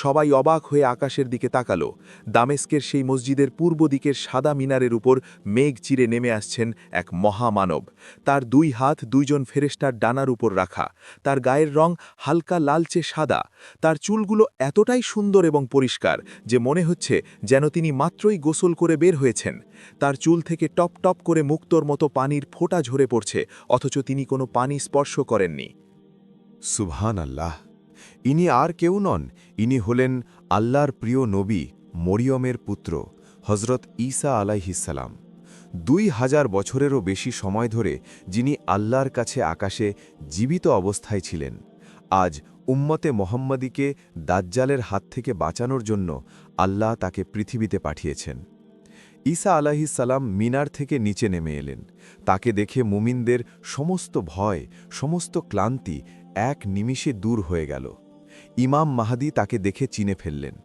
[SPEAKER 3] সবাই অবাক হয়ে আকাশের দিকে তাকালো। দামেস্কের সেই মসজিদের পূর্ব দিকের সাদা মিনারের উপর মেঘ চিরে নেমে আসছেন এক মহামানব। তার 2 হাত 2 জন ফেরেশতার ডানার উপর রাখা। তার গায়ের রং হালকা লালচে সাদা। তার চুলগুলো এতটাই সুন্দর এবং পরিষ্কার যে মনে হচ্ছে যেন তিনি মাত্রই গোসল করে বের হয়েছেন। তার চুল থেকে টপ টপ করে মুক্তোর মতো পানির ফোঁটা ঝরে পড়ছে, অথচ তিনি কোনো পানি স্পর্শ করেননি।
[SPEAKER 2] সুবহান আল্লাহ! ইনি আর কেউ নন, ইনি হলেন আল্লাহর প্রিয় নবী মরিয়মের পুত্র হজরত ঈসা আলাইহিসসালাম। 2000 বছরেরও বেশি সময় ধরে যিনি আল্লাহর কাছে আকাশে জীবিত অবস্থায় ছিলেন। আজ উম্মতে মোহাম্মদীকে দাজ্জালের হাত থেকে বাঁচানোর জন্য আল্লাহ তাকে পৃথিবীতে পাঠিয়েছেন। ঈসা আলাইহিসসালাম মিনার থেকে নিচে নেমে এলেন। তাকে দেখে মুমিনদের সমস্ত ভয়, সমস্ত ক্লান্তি এক নিমিষে দূর হয়ে গেল। ইমাম মাহদী তাকে দেখে চিনে ফেললেন।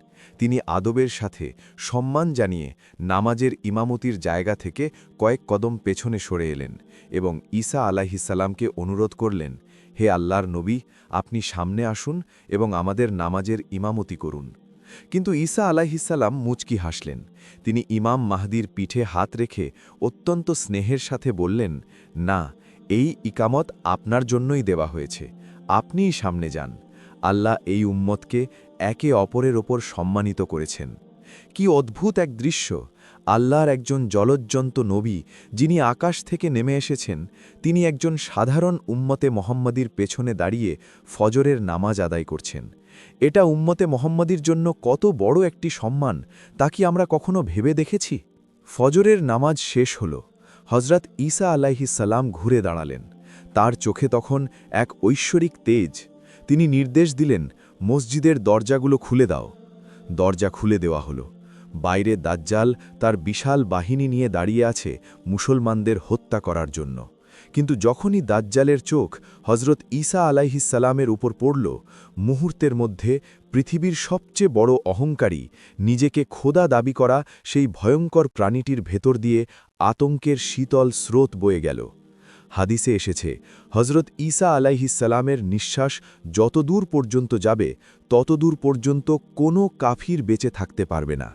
[SPEAKER 2] তিনি আদবের সাথে সম্মান জানিয়ে নামাজের ইমামতির জায়গা থেকে কয়েক কদম পেছনে সরে এলেন এবং ঈসা আলাইহিসসালামকে অনুরোধ করলেন, হে আল্লাহর নবী, আপনি সামনে আসুন এবং আমাদের নামাজের ইমামতি করুন। কিন্তু ঈসা আলাইহিসসালাম মুচকি হাসলেন। তিনি ইমাম মাহদীর পিঠে হাত রেখে অত্যন্ত স্নেহের সাথে বললেন, না, এই ইকামত আপনার জন্যই দেওয়া হয়েছে, আপনিই সামনে যান। আল্লাহ এই উম্মতকে একে অপরের ওপর সম্মানিত করেছেন। কি অদ্ভুত এক দৃশ্য! আল্লাহর একজন জলজ্জন্ত নবী, যিনি আকাশ থেকে নেমে এসেছেন, তিনি একজন সাধারণ উম্মতে মোহাম্মদীর পেছনে দাঁড়িয়ে ফজরের নামাজ আদায় করছেন। এটা উম্মতে মোহাম্মদীর জন্য কত বড় একটি সম্মান, তা কি আমরা কখনো ভেবে দেখেছি? ফজরের নামাজ শেষ হল। হজরত ঈসা আলাইহিসসালাম ঘুরে দাঁড়ালেন। তার চোখে তখন এক ঐশ্বরিক তেজ। তিনি নির্দেশ দিলেন, মসজিদের দরজাগুলো খুলে দাও। দরজা খুলে দেওয়া হলো। বাইরে দাজ্জাল তার বিশাল বাহিনী নিয়ে দাঁড়িয়ে আছে মুসলমানদের হত্যা করার জন্য। কিন্তু যখনই দাজ্জালের চোখ হজরত ঈসা আলাইহিসসালামের উপর পড়ল, মুহূর্তের মধ্যে পৃথিবীর সবচেয়ে বড় অহংকারী, নিজেকে খোদা দাবি করা সেই ভয়ঙ্কর প্রাণীটির ভেতর দিয়ে আতঙ্কের শীতল স্রোত বয়ে গেল। হাদিসে এসেছে, হজরত ঈসা আলাইহিসসালামের নিঃশ্বাস যতদূর পর্যন্ত যাবে, ততদূর পর্যন্ত কোনো কাফির বেঁচে থাকতে পারবে না।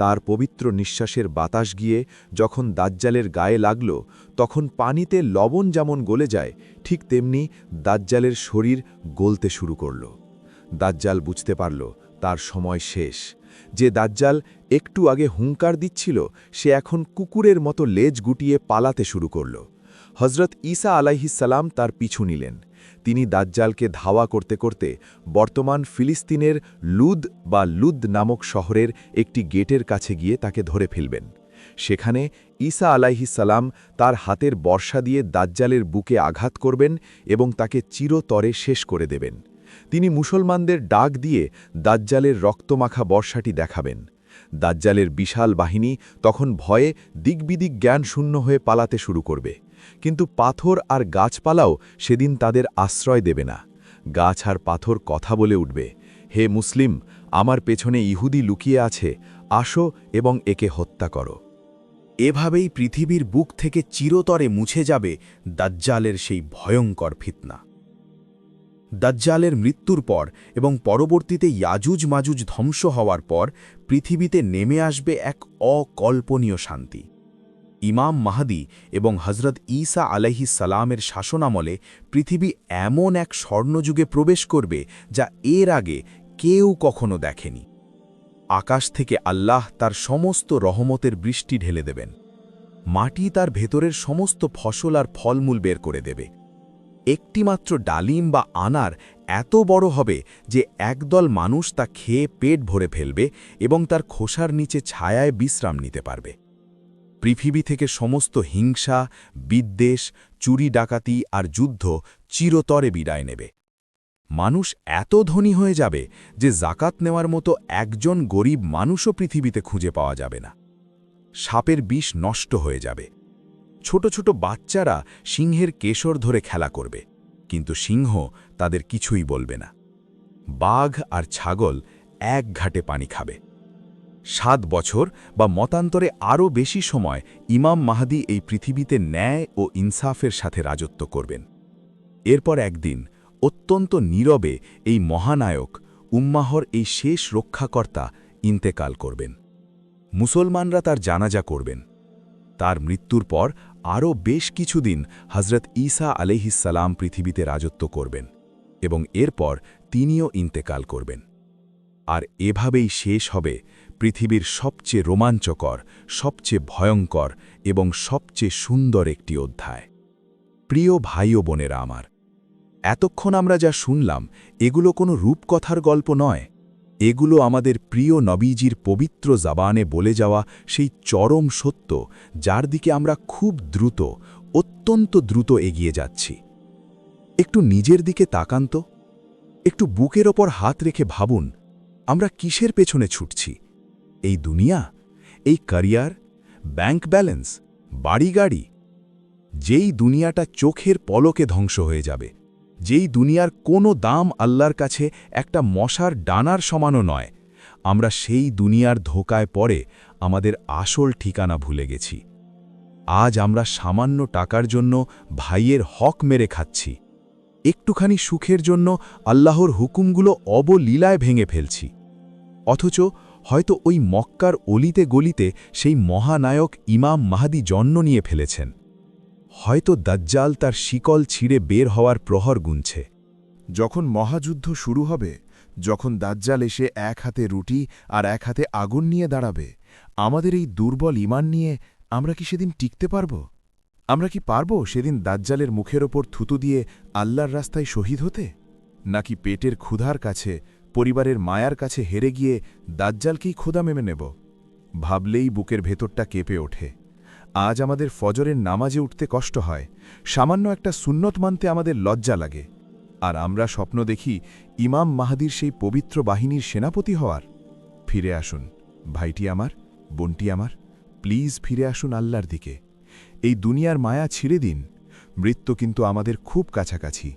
[SPEAKER 2] তার পবিত্র নিঃশ্বাসের বাতাস গিয়ে যখন দাজ্জালের গায়ে লাগল, তখন পানিতে লবণ যেমন গলে যায়, ঠিক তেমনি দাজ্জালের শরীর গলতে শুরু করল। দাজ্জাল বুঝতে পারল তার সময় শেষ। যে দাজ্জাল একটু আগে হুঙ্কার দিচ্ছিল, সে এখন কুকুরের মতো লেজ গুটিয়ে পালাতে শুরু করল। হজরত ঈসা আলাইহিসসালাম তার পিছু নিলেন। তিনি দাজ্জালকে ধাওয়া করতে করতে বর্তমান ফিলিস্তিনের লুদ নামক শহরের একটি গেটের কাছে গিয়ে তাকে ধরে ফেলবেন। সেখানে ঈসা আলাইহিসসালাম তার হাতের বর্ষা দিয়ে দাজ্জালের বুকে আঘাত করবেন এবং তাকে চিরতরে শেষ করে দেবেন। তিনি মুসলমানদের ডাক দিয়ে দাজ্জালের রক্তমাখা বর্ষাটি দেখাবেন। দাজ্জালের বিশাল বাহিনী তখন ভয়ে দিকবিদিক জ্ঞান শূন্য হয়ে পালাতে শুরু করবে। কিন্তু পাথর আর গাছপালাও সেদিন তাদের আশ্রয় দেবে না। গাছ আর পাথর কথা বলে উঠবে, হে মুসলিম, আমার পেছনে ইহুদি লুকিয়ে আছে, আসো এবং একে হত্যা করো।
[SPEAKER 3] এভাবেই পৃথিবীর বুক থেকে চিরতরে মুছে যাবে দাজ্জালের সেই ভয়ঙ্কর ফিতনা। দাজ্জালের মৃত্যুর পর এবং পরবর্তীতে ইয়াজুজ মাজুজ ধ্বংস হওয়ার পর পৃথিবীতে নেমে আসবে এক অকল্পনীয় শান্তি। ইমাম মাহদী এবং হজরত ঈসা আলাইহিস সালামের শাসনামলে পৃথিবী এমন এক স্বর্ণযুগে প্রবেশ করবে যা এর আগে কেউ কখনো দেখেনি। আকাশ থেকে আল্লাহ তার সমস্ত রহমতের বৃষ্টি ঢেলে দেবেন। মাটি তার ভেতরের সমস্ত ফসল আর ফলমূল বের করে দেবে। একটিমাত্র ডালিম বা আনার এত বড় হবে যে একদল মানুষ তা খেয়ে পেট ভরে ফেলবে এবং তার খোসার নিচে ছায়ায় বিশ্রাম নিতে পারবে। পৃথিবী থেকে সমস্ত হিংসা, বিদ্বেষ, চুরি ডাকাতি আর যুদ্ধ চিরতরে বিদায় নেবে। মানুষ এত ধনী হয়ে যাবে যে জাকাত নেওয়ার মতো একজন গরিব মানুষও পৃথিবীতে খুঁজে পাওয়া যাবে না। সাপের বিষ নষ্ট হয়ে যাবে। ছোট ছোট বাচ্চারা সিংহের কেশর ধরে খেলা করবে, কিন্তু সিংহ তাদের কিছুই বলবে না। বাঘ আর ছাগল এক ঘাটে পানি খাবে। 7 বছর বা মতান্তরে আরও বেশি সময় ইমাম মাহদী এই পৃথিবীতে ন্যায় ও ইনসাফের সাথে রাজত্ব করবেন। এরপর একদিন অত্যন্ত নীরবে এই মহানায়ক, উম্মাহর এই শেষ রক্ষাকর্তা ইন্তেকাল করবেন। মুসলমানরা তার জানাজা করবেন। তার মৃত্যুর পর আরও বেশ কিছুদিন হজরত ঈসা আলাইহিস সালাম পৃথিবীতে রাজত্ব করবেন এবং এরপর তিনিও ইন্তেকাল করবেন। আর এভাবেই শেষ হবে পৃথিবীর সবচেয়ে রোমাঞ্চকর, সবচেয়ে ভয়ঙ্কর এবং সবচেয়ে সুন্দর একটি অধ্যায়। প্রিয় ভাই ও বোনেরা আমার, এতক্ষণ আমরা যা শুনলাম এগুলো কোনো রূপকথার গল্প নয়। এগুলো আমাদের প্রিয় নবীজির পবিত্র জাবানে বলে যাওয়া সেই চরম সত্য, যার দিকে আমরা খুব দ্রুত, অত্যন্ত দ্রুত এগিয়ে যাচ্ছি। একটু নিজের দিকে তাকান তো, একটু বুকের ওপর হাত রেখে ভাবুন, আমরা কিসের পেছনে ছুটছি? এই দুনিয়া, এই ক্যারিয়ার, ব্যাংক ব্যালেন্স, বাড়ি গাড়ি? যেই দুনিয়াটা চোখের পলকে ধ্বংস হয়ে যাবে, যেই দুনিয়ার কোনো দাম আল্লাহর কাছে একটা মশার ডানার সমানও নয়, আমরা সেই দুনিয়ার ধোকায় পড়ে আমাদের আসল ঠিকানা ভুলে গেছি। আজ আমরা সামান্য টাকার জন্য ভাইয়ের হক মেরে খাচ্ছি। একটুখানি সুখের জন্য আল্লাহর হুকুমগুলো অবলীলায় ভেঙে ফেলছি। অথচ হয়তো ওই মক্কার অলিতে গলিতে সেই মহানায়ক ইমাম মাহদী জন্ম নিয়ে ফেলেছেন। হয়তো দাজ্জাল তার শিকল ছিঁড়ে বের হওয়ার প্রহর গুনছে।
[SPEAKER 1] যখন মহাযুদ্ধ শুরু হবে, যখন দাজ্জাল এসে এক হাতে রুটি আর এক হাতে আগুন নিয়ে দাঁড়াবে, আমাদের এই দুর্বল ঈমান নিয়ে আমরা কি সেদিন টিকতে পারব? আমরা কি পারব সেদিন দাজ্জালের মুখের ওপর থুতু দিয়ে আল্লাহর রাস্তায় শহীদ হতে? নাকি পেটের ক্ষুধার কাছে, পরিবারের মায়ার কাছে হেরে গিয়ে দাজ্জালকেই খোদা মেনে নেব? ভাবলেই বুকের ভেতরটা কেঁপে ওঠে। আজ আমাদের ফজরের নামাজে উঠতে কষ্ট হয়, সামান্য একটা সুন্নত মানতে আমাদের লজ্জা লাগে, আর আমরা স্বপ্ন দেখি ইমাম মাহদীর সেই পবিত্র বাহিনীর সেনাপতি হওয়ার। ফিরে আসুন ভাইটি আমার, বোনটি আমার, প্লিজ ফিরে আসুন আল্লাহর দিকে। এই দুনিয়ার মায়া ছিঁড়ে দিন। মৃত্যু কিন্তু আমাদের খুব কাছাকাছি।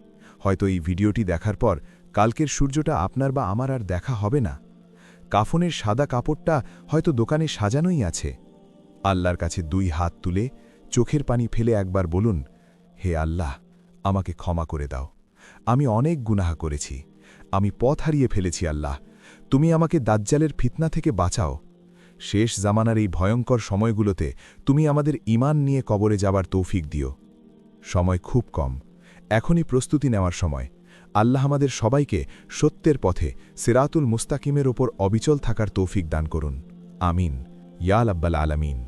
[SPEAKER 1] হয়তো এই ভিডিওটি দেখার পর কালকের সূর্যটা আপনার বা আমার আর দেখা হবে না। কাফনের সাদা কাপড়টা হয়তো দোকানে সাজানোই আছে। আল্লাহর কাছে 2 হাত তুলে চোখের পানি ফেলে একবার বলুন, হে আল্লাহ, আমাকে ক্ষমা করে দাও। আমি অনেক গুনাহ করেছি, আমি পথ হারিয়ে ফেলেছি। আল্লাহ, তুমি আমাকে দাজ্জালের ফিতনা থেকে বাঁচাও। শেষ জামানার এই ভয়ঙ্কর সময়গুলোতে তুমি আমাদের ঈমান নিয়ে কবরে যাবার তৌফিক দিও। সময় খুব কম, এখনই প্রস্তুতি নেওয়ার সময়। আল্লাহ আমাদের সবাইকে সত্যের পথে সিরাতুল মুস্তাকিমের ওপর অবিচল থাকার তৌফিক দান করুন। আমিন ইয়া রাব্বাল আলামিন।